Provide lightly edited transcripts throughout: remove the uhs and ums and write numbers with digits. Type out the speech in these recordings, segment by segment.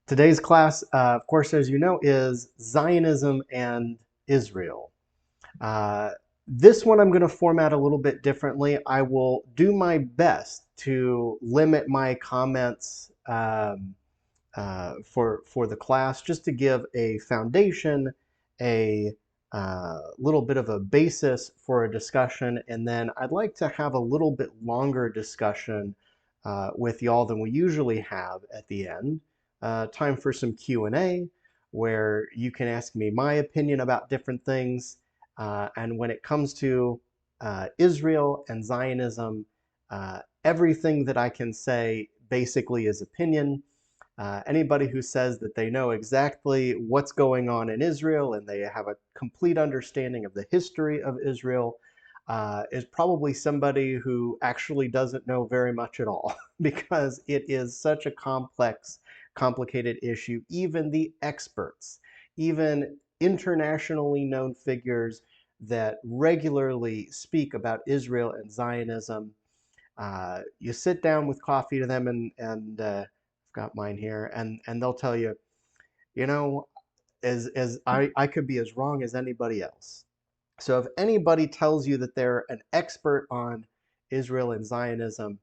Today's class, of course, as you know, is Zionism and Israel. Uh, this one I'm going to format a little bit differently. I will do my best to limit my comments for the class, just to give a foundation, a little bit of a basis for a discussion, and then I'd like to have a little bit longer discussion with y'all than we usually have at the end. Time for some Q&A, where you can ask me my opinion about different things. And when it comes to Israel and Zionism, everything that I can say basically is opinion. Anybody who says that they know exactly what's going on in Israel and they have a complete understanding of the history of Israel is probably somebody who actually doesn't know very much at all because it is such a complex, complicated issue. Even the experts, even internationally known figures that regularly speak about Israel and Zionism, you sit down with coffee to them and I've got mine here, and they'll tell you, you know, as I could be as wrong as anybody else. So if anybody tells you that they're an expert on Israel and Zionism,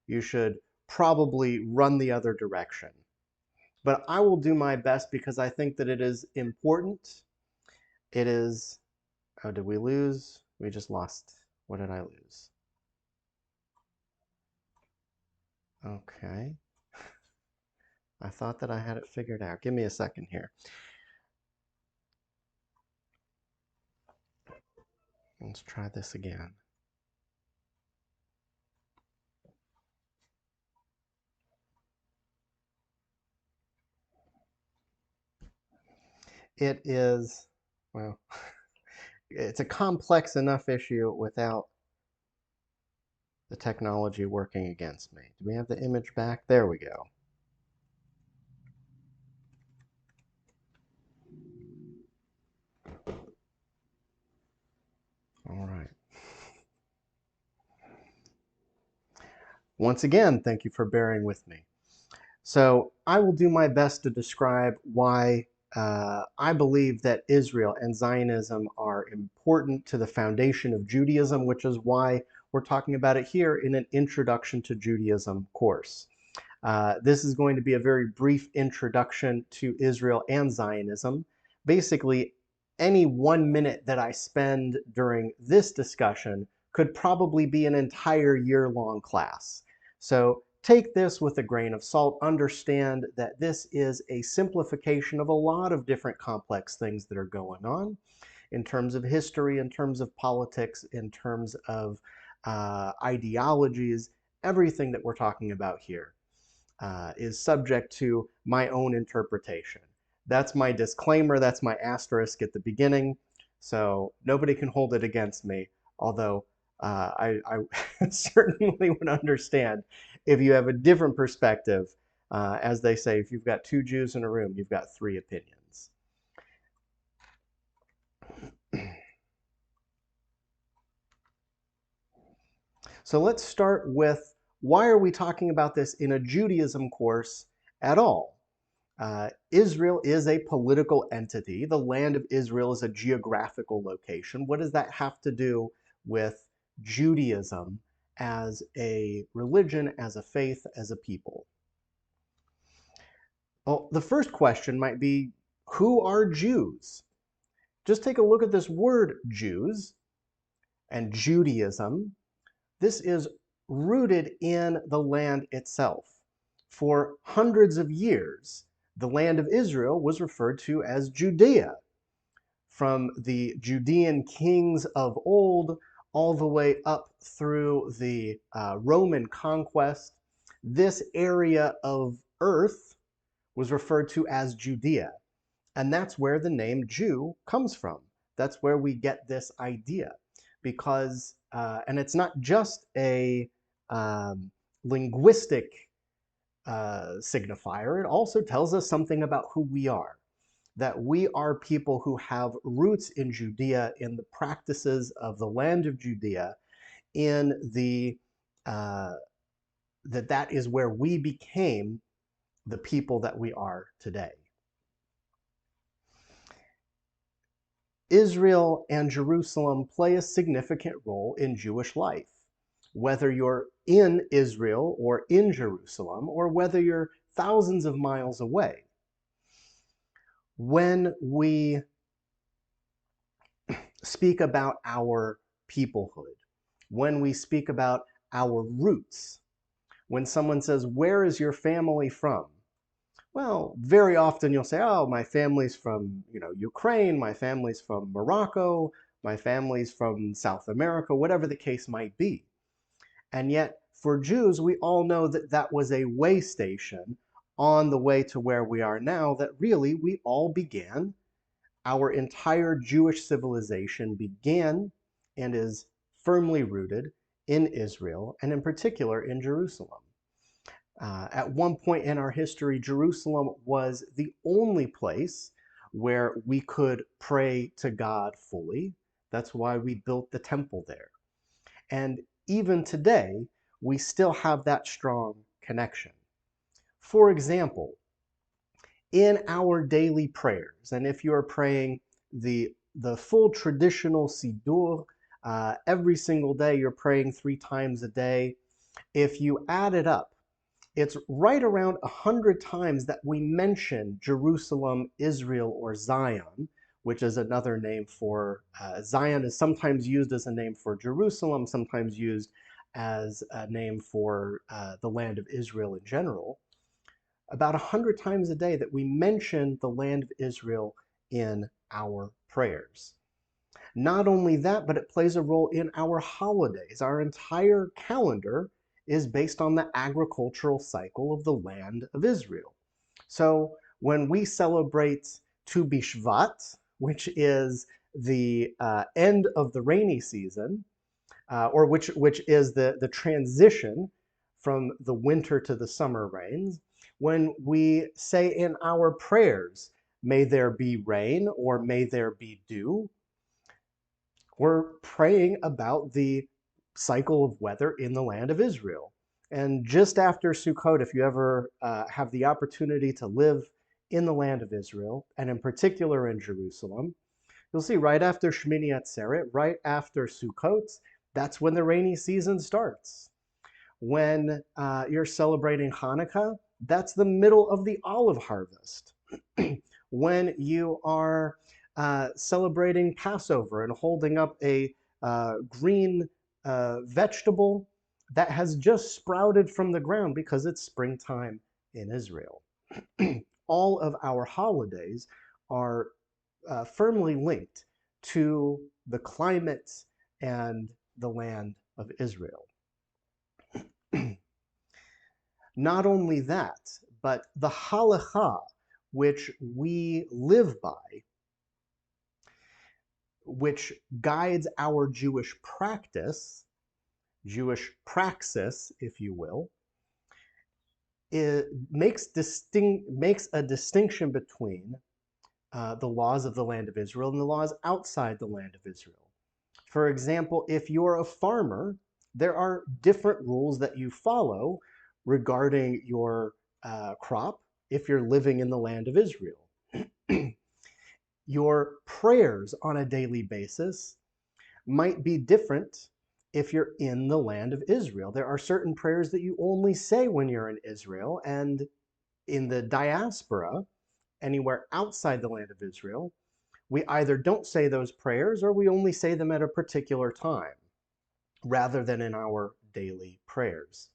you should probably run the other direction. But I will do my best because I think that it is important. It is, oh, did we lose? We just lost. What did I lose? Okay. I thought that I had it figured out. Give me a second here. Let's try this again. It is, well, it's a complex enough issue without the technology working against me. Do we have the image back? There we go. All right. Once again, thank you for bearing with me. So I will do my best to describe why I believe that Israel and Zionism are important to the foundation of Judaism, which is why we're talking about it here in an Introduction to Judaism course. This is going to be a very brief introduction to Israel and Zionism. Basically, any 1 minute that I spend during this discussion could probably be an entire year-long class. So take this with a grain of salt. Understand that this is a simplification of a lot of different complex things that are going on in terms of history, in terms of politics, in terms of ideologies. Everything that we're talking about here is subject to my own interpretation. That's my disclaimer, that's my asterisk at the beginning, so nobody can hold it against me, although I certainly would understand if you have a different perspective. As they say, if you've got two Jews in a room, you've got three opinions. So let's start with, why are we talking about this in a Judaism course at all? Israel is a political entity. The land of Israel is a geographical location. What does that have to do with Judaism as a religion, as a faith, as a people? Well, the first question might be, who are Jews? Just take a look at this word Jews and Judaism. This is rooted in the land itself. For hundreds of years, the land of Israel was referred to as Judea, from the Judean kings of old all the way up through the Roman conquest. This area of earth was referred to as Judea, and that's where the name Jew comes from. That's where we get this idea, because, and it's not just a linguistic signifier, it also tells us something about who we are. That we are people who have roots in Judea, in the practices of the land of Judea, in the that is where we became the people that we are today. Israel and Jerusalem play a significant role in Jewish life. Whether you're in Israel or in Jerusalem, or whether you're thousands of miles away, when we speak about our peoplehood, when we speak about our roots, when someone says, "Where is your family from?" Well, very often you'll say, "Oh, my family's from, Ukraine, my family's from Morocco, my family's from South America," whatever the case might be. And yet, for Jews, we all know that that was a way station on the way to where we are now, that really we all began, our entire Jewish civilization began and is firmly rooted in Israel, and in particular in Jerusalem. At one point in our history, Jerusalem was the only place where we could pray to God fully. That's why we built the temple there. And even today, we still have that strong connection. For example, in our daily prayers, and if you're praying the full traditional Siddur, every single day you're praying 3 times a day, if you add it up, it's right around 100 times that we mention Jerusalem, Israel, or Zion, which is another name for Zion is sometimes used as a name for Jerusalem, sometimes used as a name for the land of Israel in general. About 100 times a day that we mention the land of Israel in our prayers. Not only that, but it plays a role in our holidays. Our entire calendar is based on the agricultural cycle of the land of Israel. So when we celebrate Tu B'Shvat, which is the end of the rainy season, or which is the transition from the winter to the summer rains, when we say in our prayers, "May there be rain," or "May there be dew," we're praying about the cycle of weather in the land of Israel. And just after Sukkot, if you ever have the opportunity to live in the land of Israel, and in particular in Jerusalem, you'll see right after Shmini Atzeret, right after Sukkot, that's when the rainy season starts. When you're celebrating Hanukkah, that's the middle of the olive harvest. When you are celebrating Passover and holding up a green vegetable that has just sprouted from the ground because it's springtime in Israel. All of our holidays are firmly linked to the climate and the land of Israel. Not only that, but the halakha, which we live by, which guides our Jewish practice, Jewish praxis, if you will, it makes a distinction between the laws of the land of Israel and the laws outside the land of Israel. For example, if you're a farmer, there are different rules that you follow regarding your crop if you're living in the land of Israel. Your prayers on a daily basis might be different if you're in the land of Israel. There are certain prayers that you only say when you're in Israel, and in the diaspora, anywhere outside the land of Israel, we either don't say those prayers or we only say them at a particular time rather than in our daily prayers.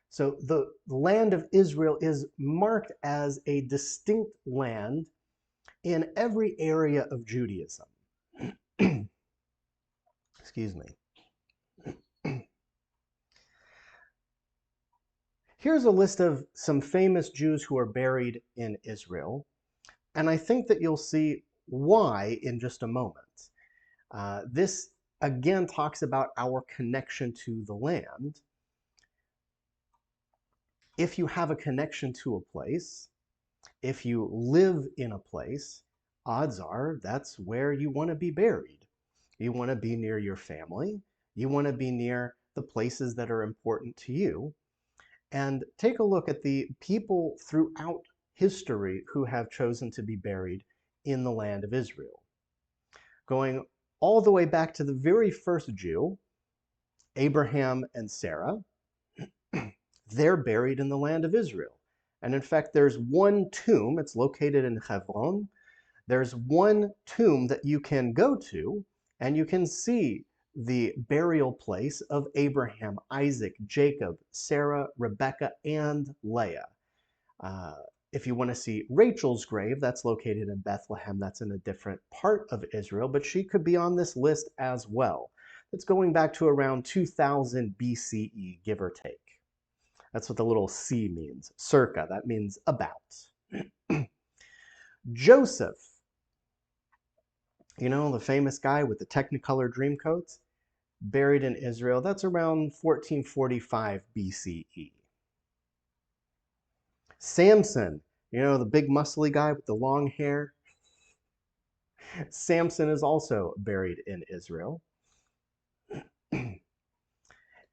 So the land of Israel is marked as a distinct land in every area of Judaism. Excuse me. Here's a list of some famous Jews who are buried in Israel, and I think that you'll see why in just a moment. This again talks about our connection to the land. If you have a connection to a place, if you live in a place, odds are that's where you want to be buried. You want to be near your family. You want to be near the places that are important to you. and take a look at the people throughout history who have chosen to be buried in the land of Israel. Going all the way back to the very first Jew, Abraham and Sarah, they're buried in the land of Israel. And in fact, there's one tomb, it's located in Hebron. There's one tomb that you can go to, and you can see the burial place of Abraham, Isaac, Jacob, Sarah, Rebecca, and Leah. Uh, if you want to see Rachel's grave, that's located in Bethlehem. That's in a different part of Israel, but she could be on this list as well. It's going back to around 2000 BCE, give or take. That's what the little C means, circa. That means about. Joseph, you know, the famous guy with the Technicolor Dreamcoats, buried in Israel. That's around 1445 BCE. Samson, you know, the big muscly guy with the long hair. Samson is also buried in Israel.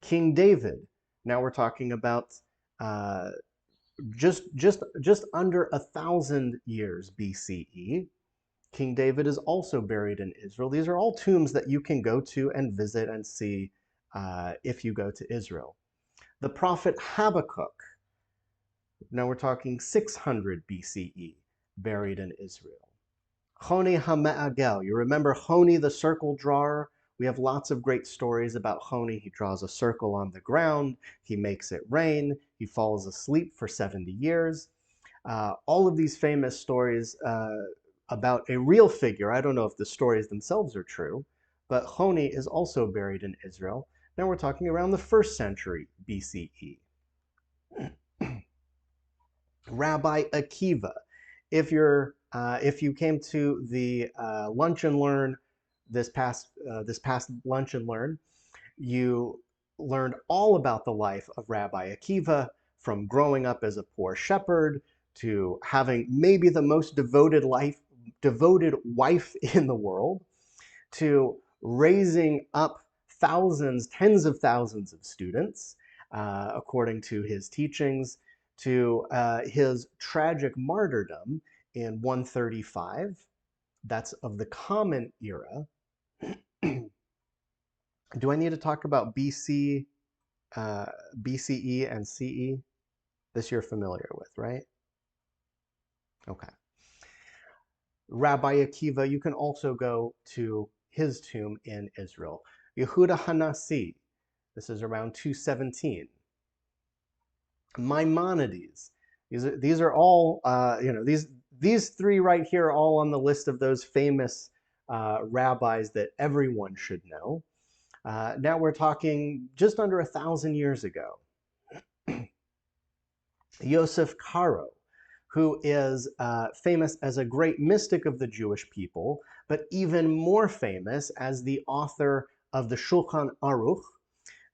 King David, now we're talking about uh, just under 1,000 years BCE. King David is also buried in Israel. These are all tombs that you can go to and visit and see if you go to Israel. The prophet Habakkuk, now we're talking 600 BCE, buried in Israel. Honi HaMe'agel, you remember Honi the circle drawer? We have lots of great stories about Honi. He draws a circle on the ground, he makes it rain, he falls asleep for 70 years. All of these famous stories about a real figure. I don't know if the stories themselves are true, but Honi is also buried in Israel. Now we're talking around the 1st century BCE. Rabbi Akiva. If you came to the lunch and learn this past lunch and learn, you learned all about the life of Rabbi Akiva, from growing up as a poor shepherd to having maybe the most devoted wife in the world, to raising up thousands, tens of thousands of students, according to his teachings, to his tragic martyrdom in 135. That's of the Common Era. Do I need to talk about BCE and CE? This you're familiar with, right? Okay. Rabbi Akiva, you can also go to his tomb in Israel. Yehuda Hanasi, this is around 217. Maimonides, these are all, these three right here are all on the list of those famous rabbis that everyone should know. Now we're talking just under 1,000 years ago. Yosef Karo, who is famous as a great mystic of the Jewish people, but even more famous as the author of the Shulchan Aruch,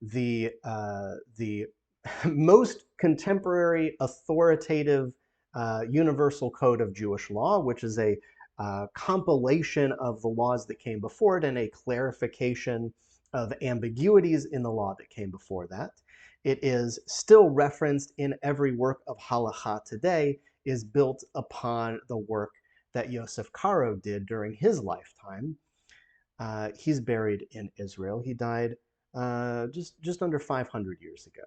the most contemporary authoritative universal code of Jewish law, which is a compilation of the laws that came before it and a clarification of ambiguities in the law that came before that. It is still referenced in every work of halacha today, is built upon the work that Yosef Karo did during his lifetime. He's buried in Israel. He died just under 500 years ago.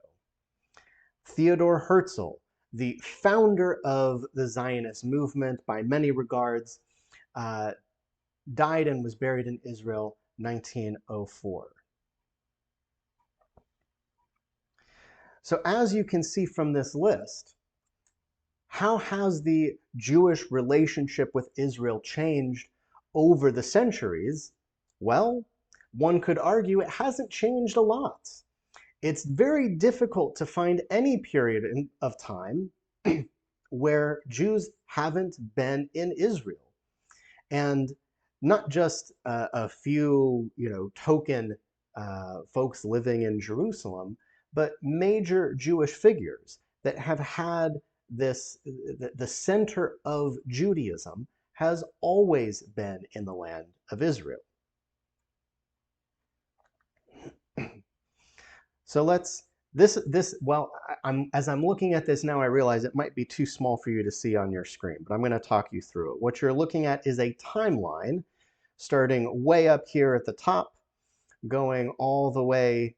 Theodor Herzl, the founder of the Zionist movement by many regards, died and was buried in Israel 1904. So as you can see from this list, how has the Jewish relationship with Israel changed over the centuries? Well, one could argue it hasn't changed a lot. It's very difficult to find any period of time where Jews haven't been in Israel. And not just a few, token folks living in Jerusalem, but major Jewish figures that have had this, the center of Judaism has always been in the land of Israel. So let's well, as I'm looking at this now, I realize it might be too small for you to see on your screen, but I'm going to talk you through it. What you're looking at is a timeline starting way up here at the top, going all the way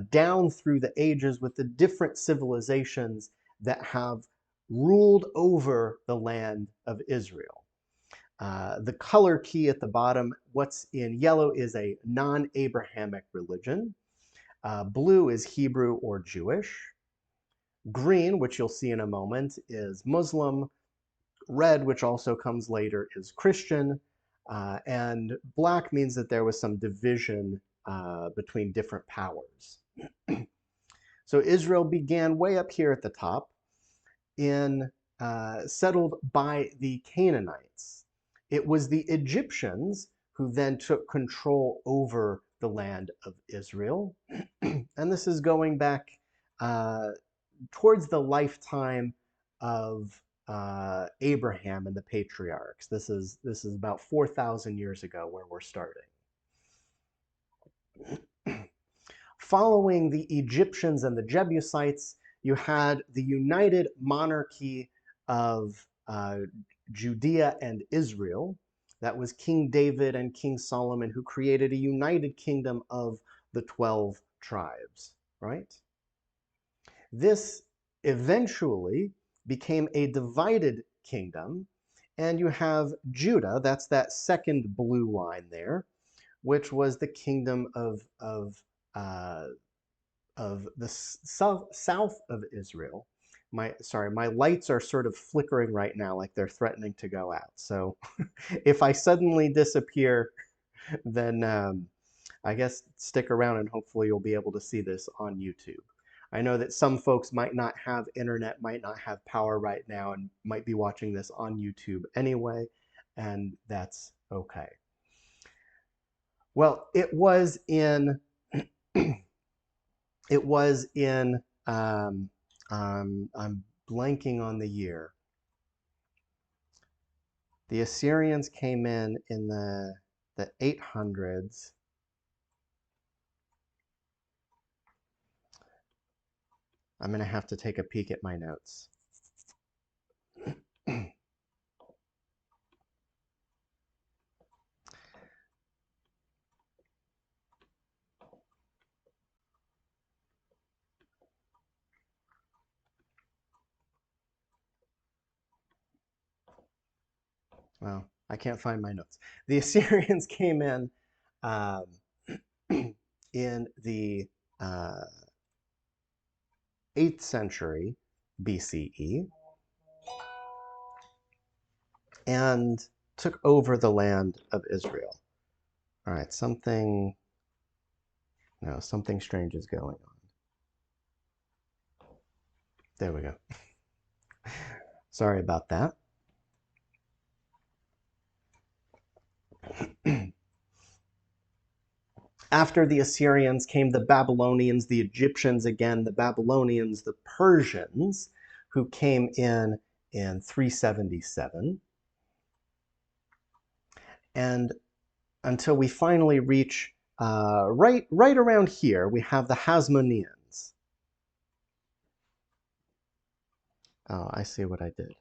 down through the ages with the different civilizations that have ruled over the land of Israel. The color key at the bottom, what's in yellow is a non-Abrahamic religion. Blue is Hebrew or Jewish. Green, which you'll see in a moment, is Muslim. Red, which also comes later, is Christian. And black means that there was some division between different powers. So Israel began way up here at the top, settled by the Canaanites. It was the Egyptians who then took control over the land of Israel. And this is going back towards the lifetime of Abraham and the patriarchs. This is about 4,000 years ago where we're starting. Following the Egyptians and the Jebusites, you had the united monarchy of Judea and Israel. That was King David and King Solomon, who created a united kingdom of the 12 tribes, right? This eventually became a divided kingdom, and you have Judah, that's that second blue line there, which was the kingdom of the south of Israel. My lights are sort of flickering right now, like they're threatening to go out. So if I suddenly disappear, then I guess stick around and hopefully you'll be able to see this on YouTube. I know that some folks might not have internet, might not have power right now, and might be watching this on YouTube anyway, and that's okay. Well, it was in I'm blanking on the year. The Assyrians came in the 800s. I'm going to have to take a peek at my notes. Well, I can't find my notes. The Assyrians came in in the 8th century BCE and took over the land of Israel. All right, something strange is going on. There we go. Sorry about that. After the Assyrians came the Babylonians, the Egyptians again, the Babylonians, the Persians, who came in 377. And until we finally reach right around here, we have the Hasmoneans. Oh, I see what I did.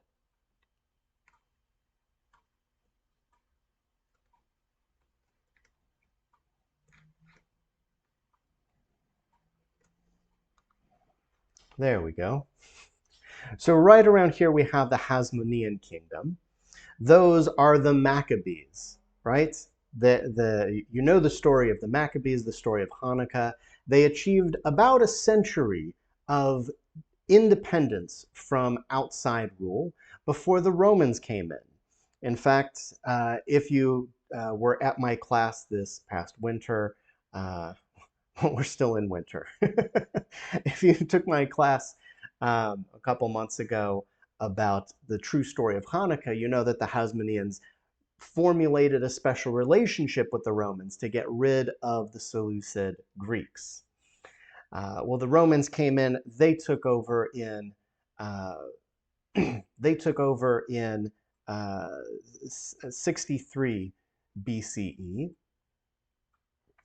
There we go. So right around here we have the Hasmonean kingdom. Those are the Maccabees, right? You know the story of the Maccabees, the story of Hanukkah. They achieved about a century of independence from outside rule before the Romans came in. In fact, if you were at my class this past winter, we're still in winter. If you took my class a couple months ago about the true story of Hanukkah, you know that the Hasmoneans formulated a special relationship with the Romans to get rid of the Seleucid Greeks. Well, the Romans came in, they took over in 63 BCE.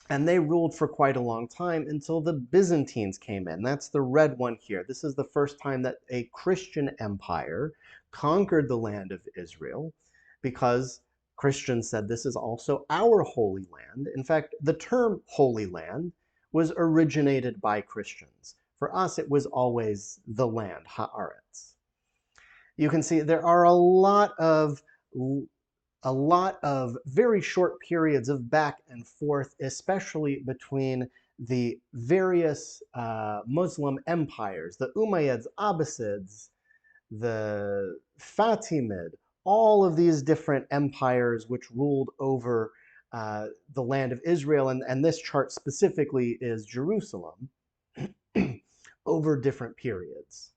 And they ruled for quite a long time until the Byzantines came in. That's the red one here. This is the first time that a Christian empire conquered the land of Israel, because Christians said this is also our holy land. In fact, the term holy land was originated by Christians. For us, it was always the land, haaretz. You can see there are a lot of very short periods of back and forth, especially between the various Muslim empires, the Umayyads, Abbasids, the Fatimid, all of these different empires which ruled over the land of Israel, and this chart specifically is Jerusalem, over different periods.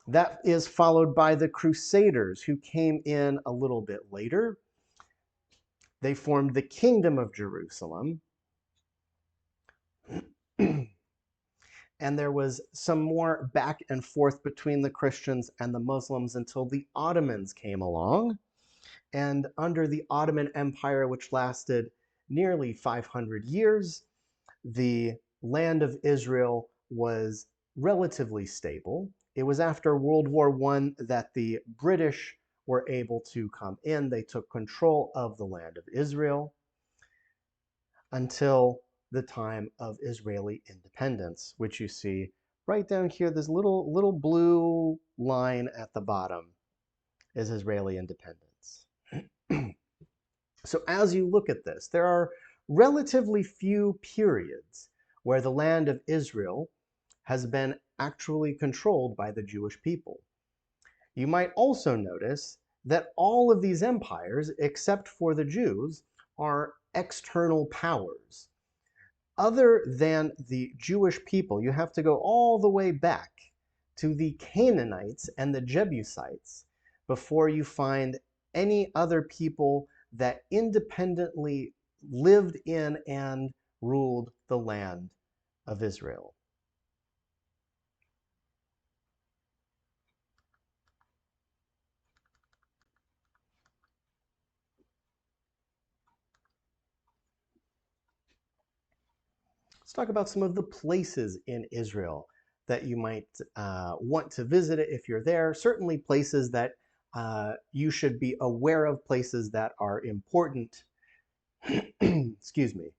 That is followed by the Crusaders, who came in a little bit later. They formed the Kingdom of Jerusalem. And there was some more back and forth between the Christians and the Muslims until the Ottomans came along. And under the Ottoman Empire, which lasted nearly 500 years, the land of Israel was relatively stable. It was after World War I that the British were able to come in. They took control of the land of Israel until the time of Israeli independence, which you see right down here. This little blue line at the bottom is Israeli independence. So as you look at this, there are relatively few periods where the land of Israel has been actually controlled by the Jewish people. You might also notice that all of these empires, except for the Jews, are external powers. Other than the Jewish people, you have to go all the way back to the Canaanites and the Jebusites before you find any other people that independently lived in and ruled the land of Israel. Let's talk about some of the places in Israel that you might want to visit if you're there. Certainly places that you should be aware of, places that are important. Excuse me.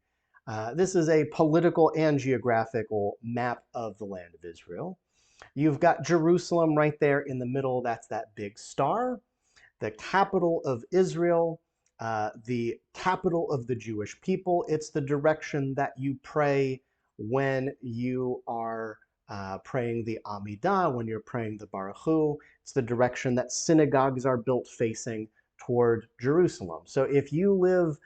This is a political and geographical map of the land of Israel. You've got Jerusalem right there in the middle. That's that big star. The capital of Israel, the capital of the Jewish people. It's the direction that you pray when you are praying the Amidah, when you're praying the Baruch Hu. It's the direction that synagogues are built facing toward Jerusalem. So if you live,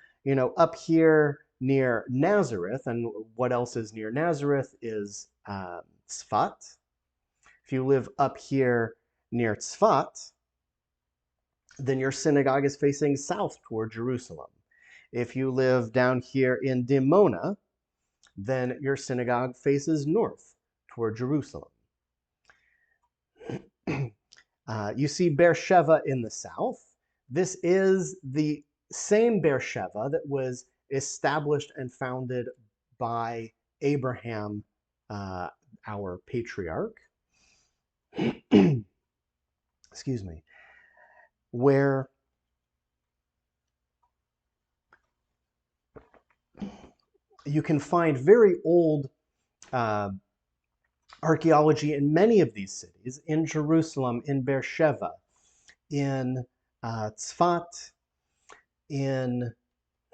up here near Nazareth, and what else is near Nazareth is Tzfat. If you live up here near Tzfat, then your synagogue is facing south toward Jerusalem. If you live down here in Dimona, then your synagogue faces north toward Jerusalem. You see Beersheba in the south. This is the same Beersheba that was established and founded by Abraham, our patriarch. Excuse me. Where you can find very old archaeology in many of these cities, in Jerusalem, in Beersheba, in Tzfat, in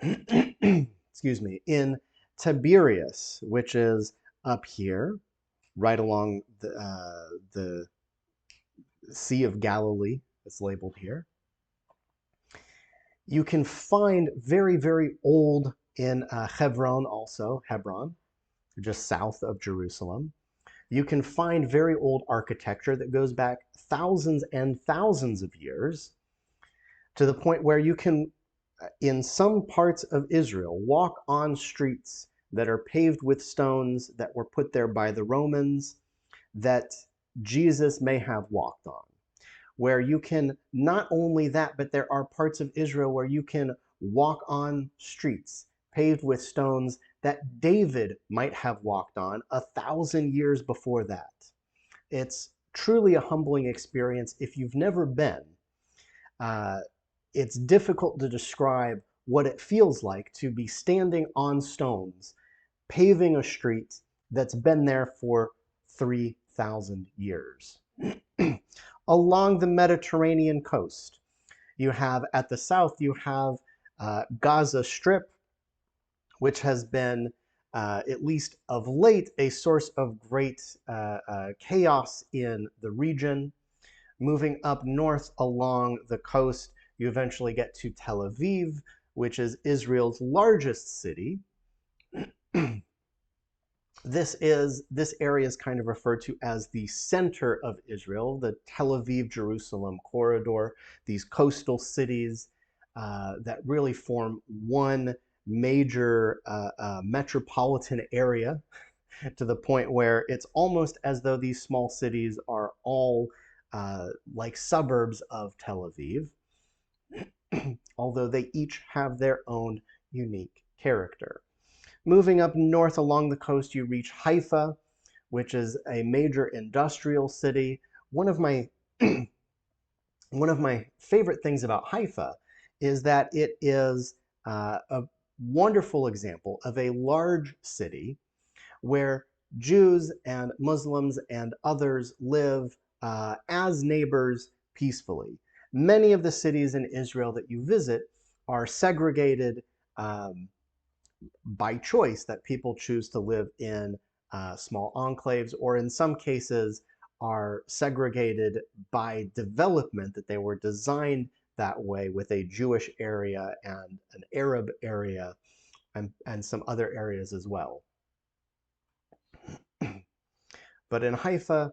excuse me, in Tiberias, which is up here, right along the Sea of Galilee. It's labeled here. You can find very, very old in Hebron also, Hebron, just south of Jerusalem. You can find very old architecture that goes back thousands and thousands of years, to the point where you can, in some parts of Israel, walk on streets that are paved with stones that were put there by the Romans that Jesus may have walked on. Where you can, not only that, but there are parts of Israel where you can walk on streets paved with stones that David might have walked on 1,000 years before that. It's truly a humbling experience. If you've never been, uh, it's difficult to describe what it feels like to be standing on stones, paving a street that's been there for 3,000 years. Along the Mediterranean coast, you have at the south, you have Gaza Strip, which has been, at least of late, a source of great chaos in the region. Moving up north along the coast, you eventually get to Tel Aviv, which is Israel's largest city. This area is kind of referred to as the center of Israel, the Tel Aviv-Jerusalem corridor, these coastal cities that really form one major metropolitan area, to the point where it's almost as though these small cities are all like suburbs of Tel Aviv, although they each have their own unique character. Moving up north along the coast, you reach Haifa, which is a major industrial city. One of my favorite things about Haifa is that it is a wonderful example of a large city where Jews and Muslims and others live as neighbors peacefully. Many of the cities in Israel that you visit are segregated by choice, that people choose to live in small enclaves, or in some cases are segregated by development, that they were designed that way, with a Jewish area and an Arab area and some other areas as well. But in Haifa,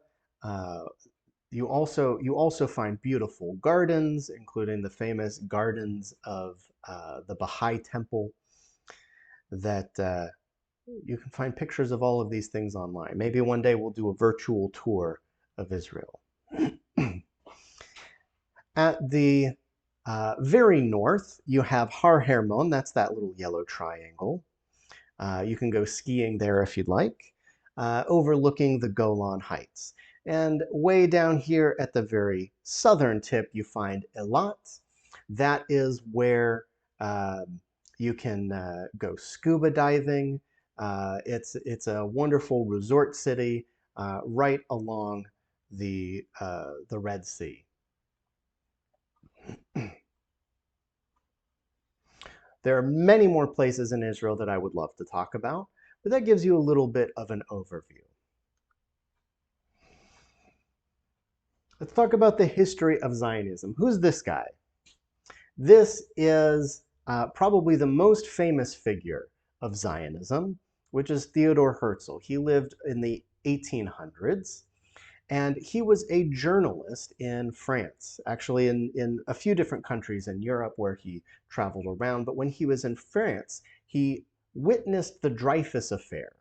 you also find beautiful gardens, including the famous gardens of the Baha'i Temple, that you can find pictures of all of these things online. Maybe one day we'll do a virtual tour of Israel. At the very north, you have Har Hermon. That's that little yellow triangle. You can go skiing there if you'd like, overlooking the Golan Heights. And way down here at the very southern tip, you find Eilat. That is where you can go scuba diving. It's a wonderful resort city right along the Red Sea. There are many more places in Israel that I would love to talk about, but that gives you a little bit of an overview. Let's talk about the history of Zionism. Who's this guy? This is probably the most famous figure of Zionism, which is Theodor Herzl. He lived in the 1800s, and he was a journalist in France, actually in a few different countries in Europe where he traveled around. But when he was in France, he witnessed the Dreyfus Affair,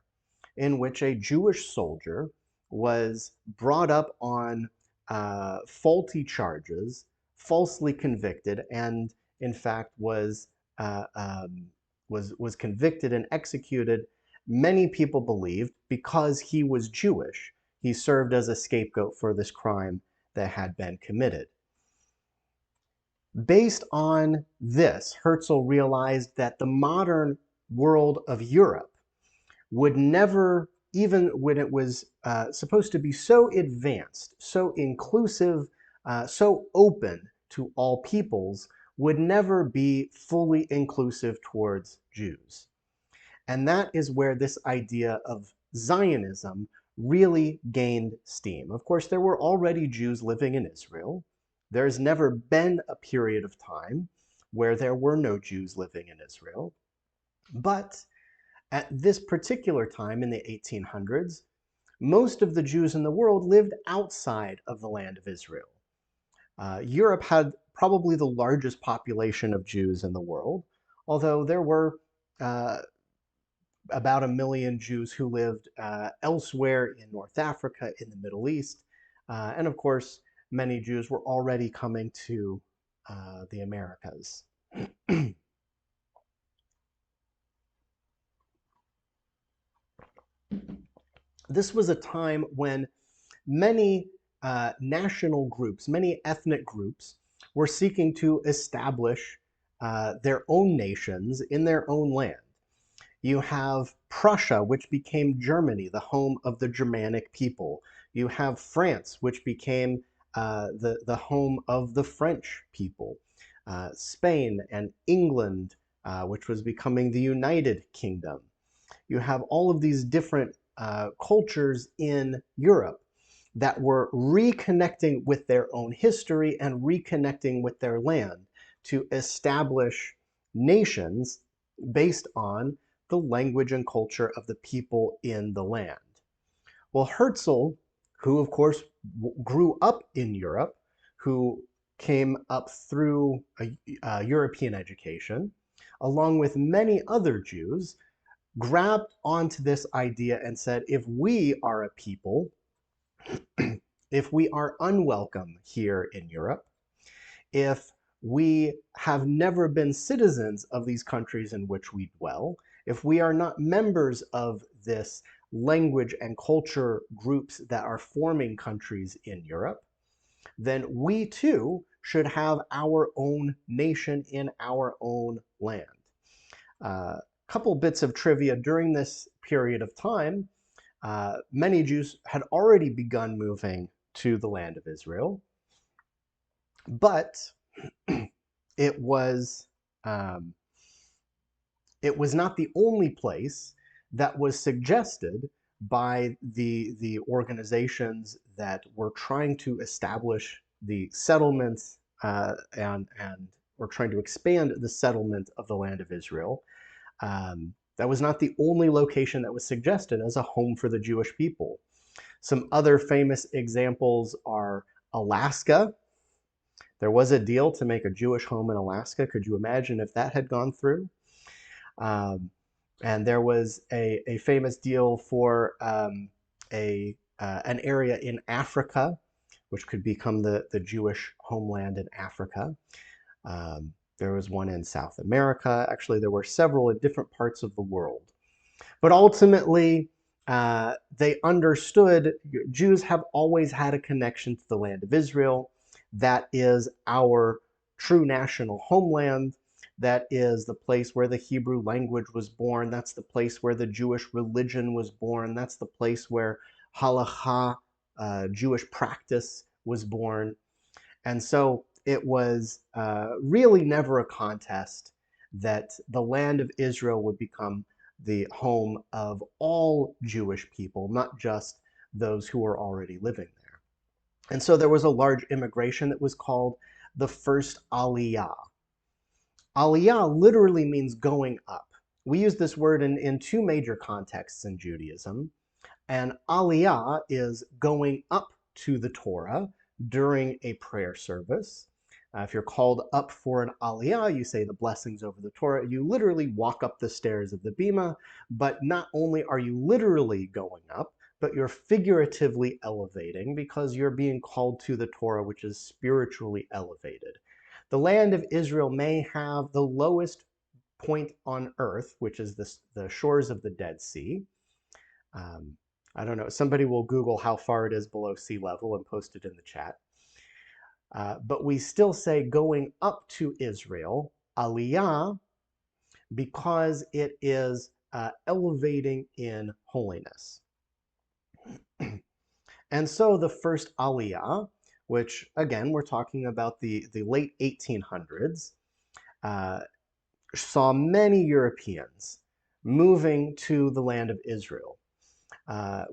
in which a Jewish soldier was brought up on faulty charges, falsely convicted, and in fact was convicted and executed. Many people believed because he was Jewish, he served as a scapegoat for this crime that had been committed. Based on this, Herzl realized that the modern world of Europe would never, even when it was supposed to be so advanced, so inclusive, so open to all peoples, would never be fully inclusive towards Jews. And that is where this idea of Zionism really gained steam. Of course, there were already Jews living in Israel. There's never been a period of time where there were no Jews living in Israel. But at this particular time in the 1800s, most of the Jews in the world lived outside of the land of Israel. Europe had probably the largest population of Jews in the world, although there were about 1 million Jews who lived elsewhere in North Africa, in the Middle East, and of course, many Jews were already coming to the Americas. This was a time when many national groups, many ethnic groups, were seeking to establish their own nations in their own land. You have Prussia, which became Germany, the home of the Germanic people. You have France, which became the home of the French people. Spain and England, which was becoming the United Kingdom. You have all of these different cultures in Europe that were reconnecting with their own history and reconnecting with their land to establish nations based on the language and culture of the people in the land. Well, Herzl, who of course grew up in Europe, who came up through a European education, along with many other Jews, grabbed onto this idea and said, if we are a people, if we are unwelcome here in Europe, if we have never been citizens of these countries in which we dwell, if we are not members of this language and culture groups that are forming countries in Europe, then we too should have our own nation in our own land. Couple bits of trivia. During this period of time, many Jews had already begun moving to the land of Israel, but it was um, it was not the only place that was suggested by the organizations that were trying to establish the settlements and were trying to expand the settlement of the land of Israel. That was not the only location that was suggested as a home for the Jewish people. Some other famous examples are Alaska. There was a deal to make a Jewish home in Alaska. Could you imagine if that had gone through? Um, and there was a famous deal for an area in Africa, which could become the Jewish homeland in Africa. There was one in South America. Actually, there were several in different parts of the world. But ultimately, they understood Jews have always had a connection to the land of Israel. That is our true national homeland. That is the place where the Hebrew language was born. That's the place where the Jewish religion was born. That's the place where halakha, Jewish practice, was born. And so it was really never a contest that the land of Israel would become the home of all Jewish people, not just those who were already living there. And so there was a large immigration that was called the first Aliyah. Aliyah literally means going up. We use this word in two major contexts in Judaism. And Aliyah is going up to the Torah during a prayer service. If you're called up for an Aliyah, you say the blessings over the Torah. You literally walk up the stairs of the Bima, but not only are you literally going up, but you're figuratively elevating because you're being called to the Torah, which is spiritually elevated. The land of Israel may have the lowest point on earth, which is the shores of the Dead Sea. I don't know, somebody will Google how far it is below sea level and post it in the chat. But we still say going up to Israel, Aliyah, because it is elevating in holiness. And so the first Aliyah, which again, we're talking about the late 1800s, saw many Europeans moving to the land of Israel.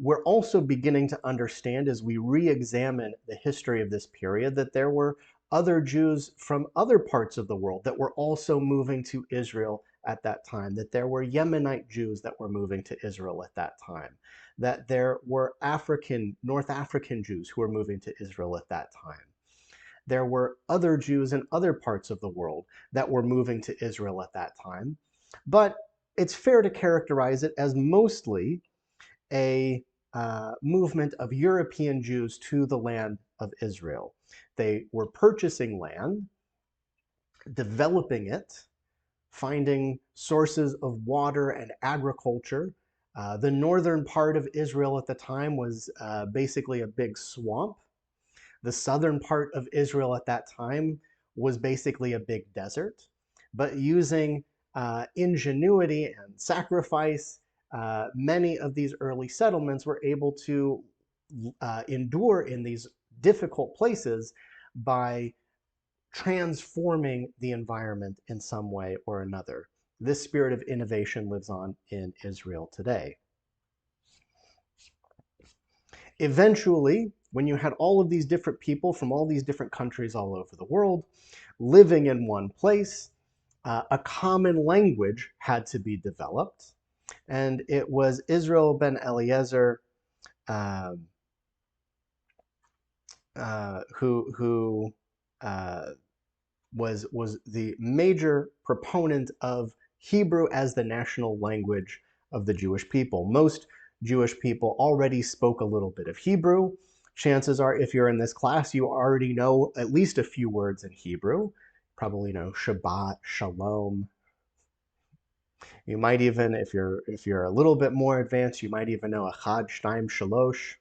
We're also beginning to understand as we re-examine the history of this period that there were other Jews from other parts of the world that were also moving to Israel at that time, that there were Yemenite Jews that were moving to Israel at that time, that there were North African Jews who were moving to Israel at that time. There were other Jews in other parts of the world that were moving to Israel at that time. But it's fair to characterize it as mostly a movement of European Jews to the land of Israel. They were purchasing land, developing it, finding sources of water and agriculture, The northern part of Israel at the time was basically a big swamp. The southern part of Israel at that time was basically a big desert. But using ingenuity and sacrifice, many of these early settlements were able to endure in these difficult places by transforming the environment in some way or another. This spirit of innovation lives on in Israel today. Eventually, when you had all of these different people from all these different countries all over the world living in one place, a common language had to be developed. And it was Israel ben Eliezer um, who was the major proponent of Hebrew as the national language of the Jewish people. Most Jewish people already spoke a little bit of Hebrew. Chances are, if you're in this class, you already know at least a few words in Hebrew. Probably know Shabbat, Shalom. You might even, if you're a little bit more advanced, you might even know Echad, Shtaim, Shalosh.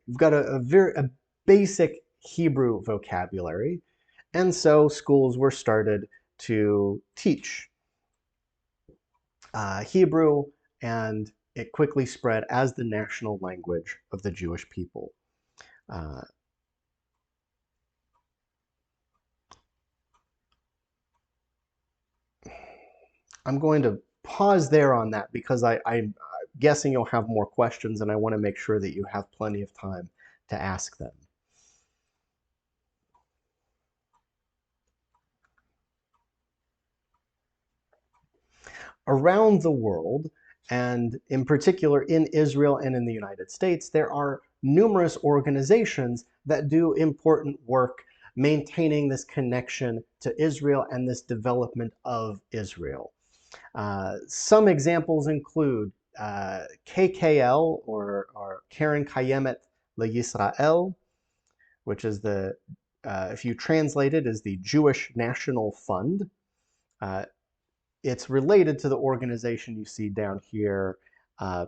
You've got a basic Hebrew vocabulary, and so schools were started to teach Hebrew, and it quickly spread as the national language of the Jewish people. I'm going to pause there on that because I'm guessing you'll have more questions, and I want to make sure that you have plenty of time to ask them. Around the world, and in particular in Israel and in the United States, there are numerous organizations that do important work maintaining this connection to Israel and this development of Israel. Some examples include KKL, or Karen Kayemet LeYisrael, which is if you translate it, is the Jewish National Fund. It's related to the organization you see down here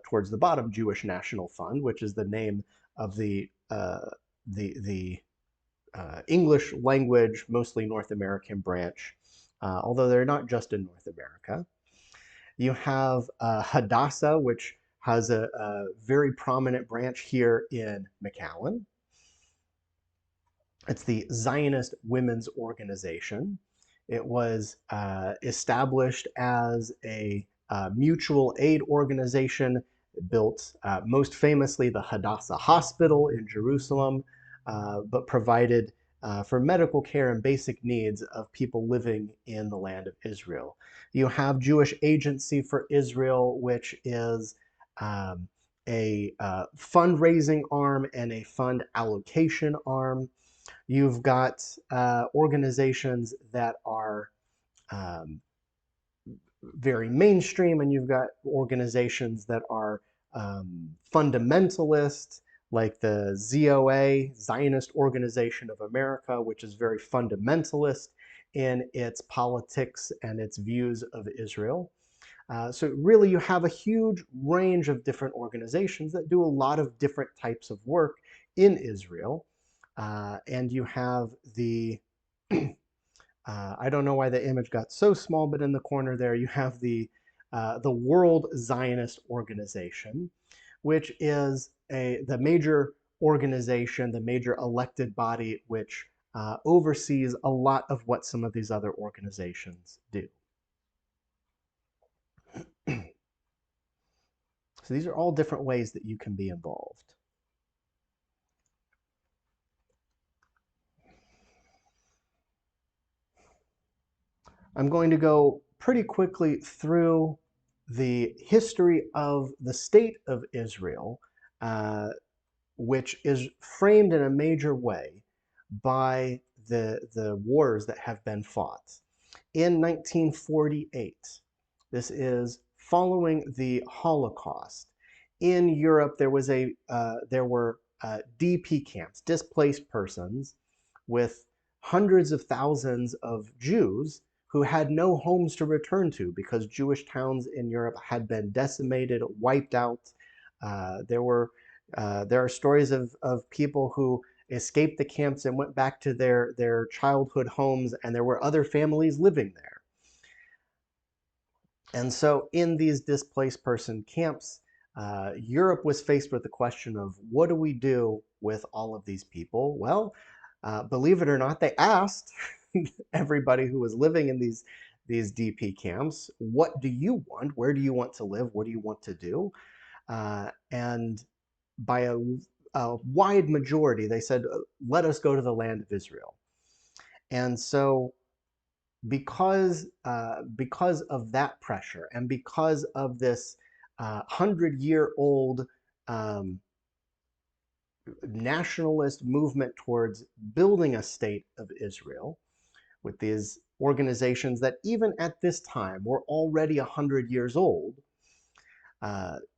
towards the bottom, Jewish National Fund, which is the name of the English language, mostly North American branch, although they're not just in North America. You have Hadassah, which has a very prominent branch here in McAllen. It's the Zionist Women's Organization. It was established as a mutual aid organization, built most famously the Hadassah Hospital in Jerusalem, but provided for medical care and basic needs of people living in the land of Israel. You have Jewish Agency for Israel, which is a fundraising arm and a fund allocation arm. You've got organizations that are very mainstream, and you've got organizations that are fundamentalist, like the ZOA, Zionist Organization of America, which is very fundamentalist in its politics and its views of Israel. So really you have a huge range of different organizations that do a lot of different types of work in Israel. And you have the, I don't know why the image got so small, but in the corner there you have the World Zionist Organization, which is the major organization, the major elected body, which oversees a lot of what some of these other organizations do. So these are all different ways that you can be involved. I'm going to go pretty quickly through the history of the state of Israel, which is framed in a major way by the wars that have been fought. In 1948, this is following the Holocaust. In Europe, there were DP camps, displaced persons, with hundreds of thousands of Jews who had no homes to return to because Jewish towns in Europe had been decimated, wiped out. There are stories of people who escaped the camps and went back to their childhood homes, and there were other families living there. And so in these displaced person camps, Europe was faced with the question of what do we do with all of these people? Well, believe it or not, they asked everybody who was living in these DP camps, what do you want? Where do you want to live? What do you want to do? And by a wide majority, they said, let us go to the land of Israel. And so because of that pressure and because of this 100-year-old nationalist movement towards building a state of Israel, with these organizations that even at this time were already 100 years old,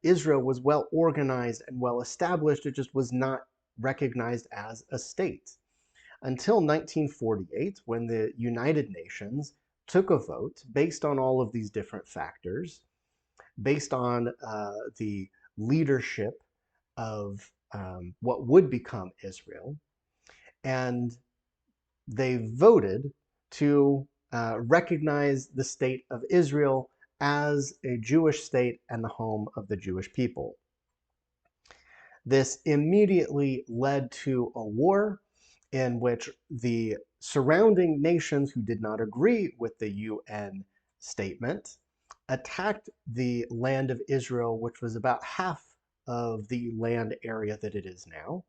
Israel was well organized and well established. It just was not recognized as a state until 1948, when the United Nations took a vote based on all of these different factors, based on the leadership of what would become Israel, and they voted to recognize the state of Israel as a Jewish state and the home of the Jewish people. This immediately led to a war in which the surrounding nations who did not agree with the UN statement attacked the land of Israel, which was about half of the land area that it is now.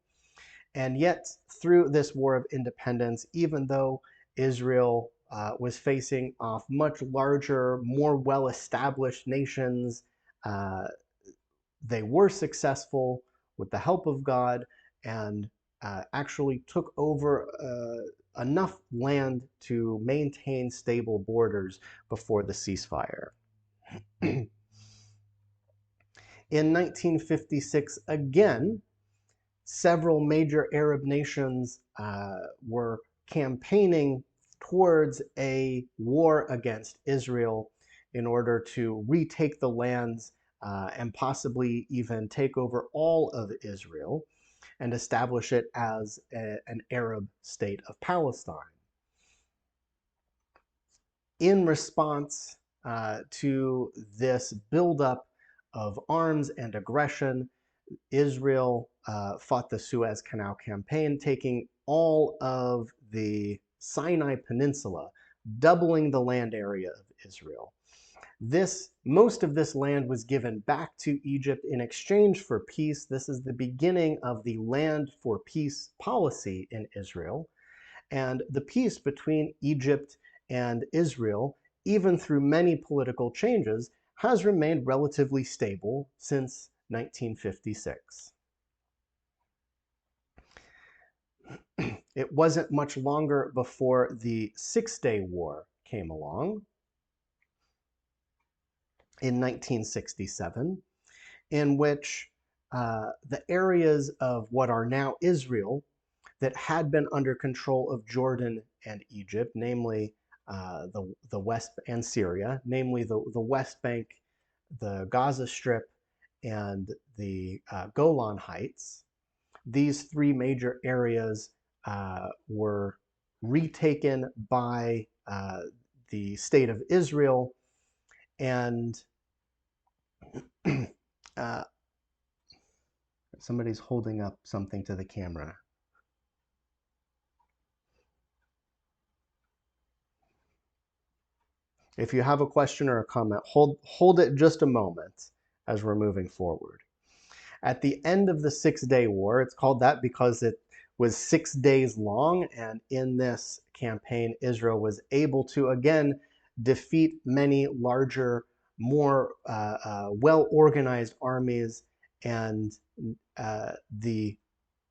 And yet, through this war of independence, even though Israel was facing off much larger, more well-established nations, they were successful with the help of God and actually took over enough land to maintain stable borders before the ceasefire. In 1956, again, several major Arab nations were campaigning towards a war against Israel in order to retake the lands and possibly even take over all of Israel and establish it as an Arab state of Palestine. In response to this buildup of arms and aggression, Israel fought the Suez Canal campaign, taking all of the Sinai Peninsula, doubling the land area of Israel. Most of this land was given back to Egypt in exchange for peace. This is the beginning of the land for peace policy in Israel. And the peace between Egypt and Israel, even through many political changes, has remained relatively stable since 1956. It wasn't much longer before the Six-Day War came along in 1967, in which the areas of what are now Israel that had been under control of Jordan and Egypt, namely the West and Syria, namely the West Bank, the Gaza Strip, and the Golan Heights. These three major areas were retaken by the state of Israel, and somebody's holding up something to the camera. If you have a question or a comment, hold it just a moment as we're moving forward. At the end of the Six-Day War, it's called that because it was 6 days long, and in this campaign, Israel was able to again defeat many larger, more well-organized armies, and the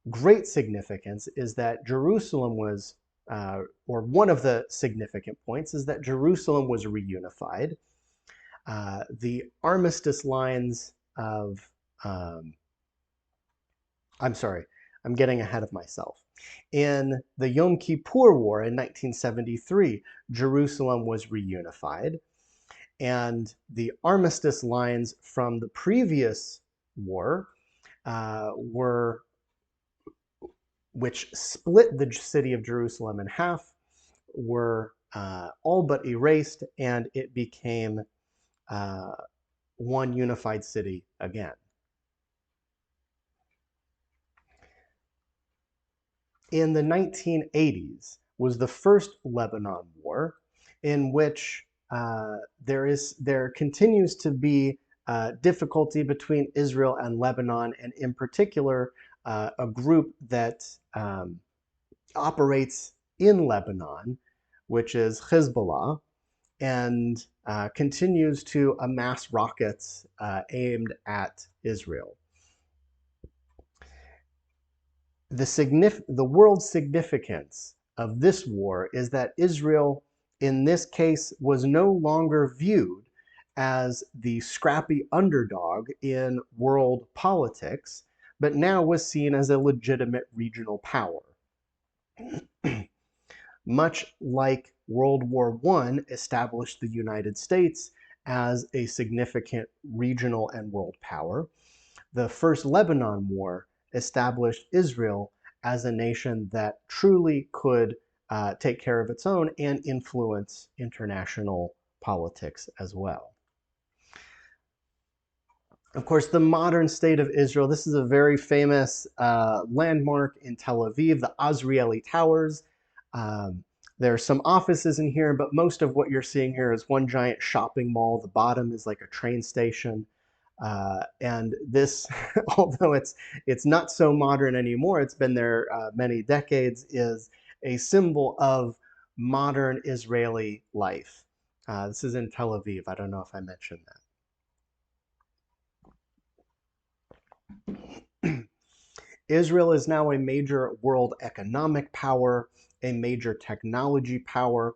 great significance is that Jerusalem was, or one of the significant points is that Jerusalem was reunified. The armistice lines of, I'm sorry, I'm getting ahead of myself. In the Yom Kippur War in 1973, Jerusalem was reunified, and the armistice lines from the previous war were, which split the city of Jerusalem in half, were all but erased, and it became uh, one unified city again. In the 1980s was the first Lebanon War, in which there continues to be difficulty between Israel and Lebanon, and in particular, a group that operates in Lebanon, which is Hezbollah, and continues to amass rockets aimed at Israel. The world significance of this war is that Israel, in this case, was no longer viewed as the scrappy underdog in world politics, but now was seen as a legitimate regional power. Much like World War I established the United States as a significant regional and world power, the First Lebanon War established Israel as a nation that truly could take care of its own and influence international politics as well. Of course, the modern state of Israel, this is a very famous landmark in Tel Aviv, the Azrieli Towers. There are some offices in here, but most of what you're seeing here is one giant shopping mall. The bottom is like a train station. And this, although it's not so modern anymore, it's been there many decades, is a symbol of modern Israeli life. This is in Tel Aviv. I don't know if I mentioned that. Israel is now a major world economic power, a major technology power.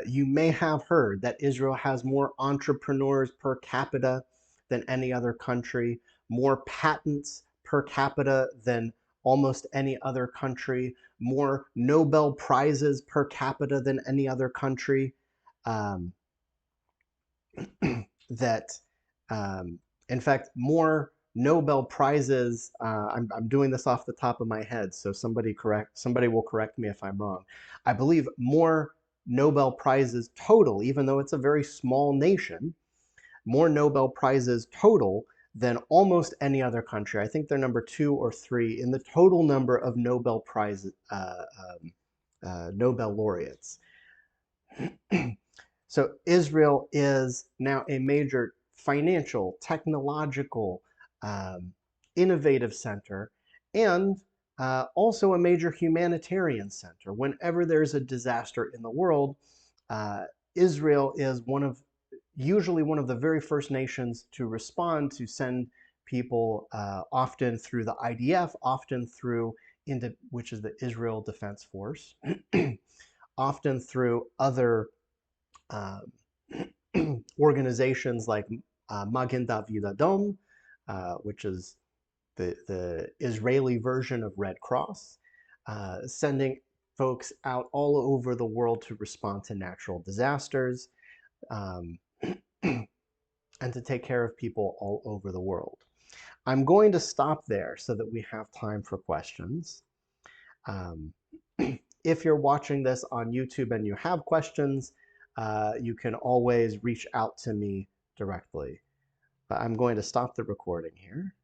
You may have heard that Israel has more entrepreneurs per capita than any other country, more patents per capita than almost any other country, more Nobel Prizes per capita than any other country. That, in fact, more Nobel Prizes, I'm doing this off the top of my head, so somebody will correct me if I'm wrong. I believe more Nobel Prizes total, even though it's a very small nation, more Nobel Prizes total than almost any other country. I think they're number 2 or 3 in the total number of Nobel Prizes, Nobel laureates. So Israel is now a major financial, technological, innovative center, and also a major humanitarian center. Whenever there's a disaster in the world, Israel is usually one of the very first nations to respond, to send people, often through the IDF, often through, which is the Israel Defense Force, often through other organizations like Magen David Adom, which is the Israeli version of Red Cross, sending folks out all over the world to respond to natural disasters and to take care of people all over the world. I'm going to stop there so that we have time for questions. If you're watching this on YouTube and you have questions, you can always reach out to me directly. But I'm going to stop the recording here.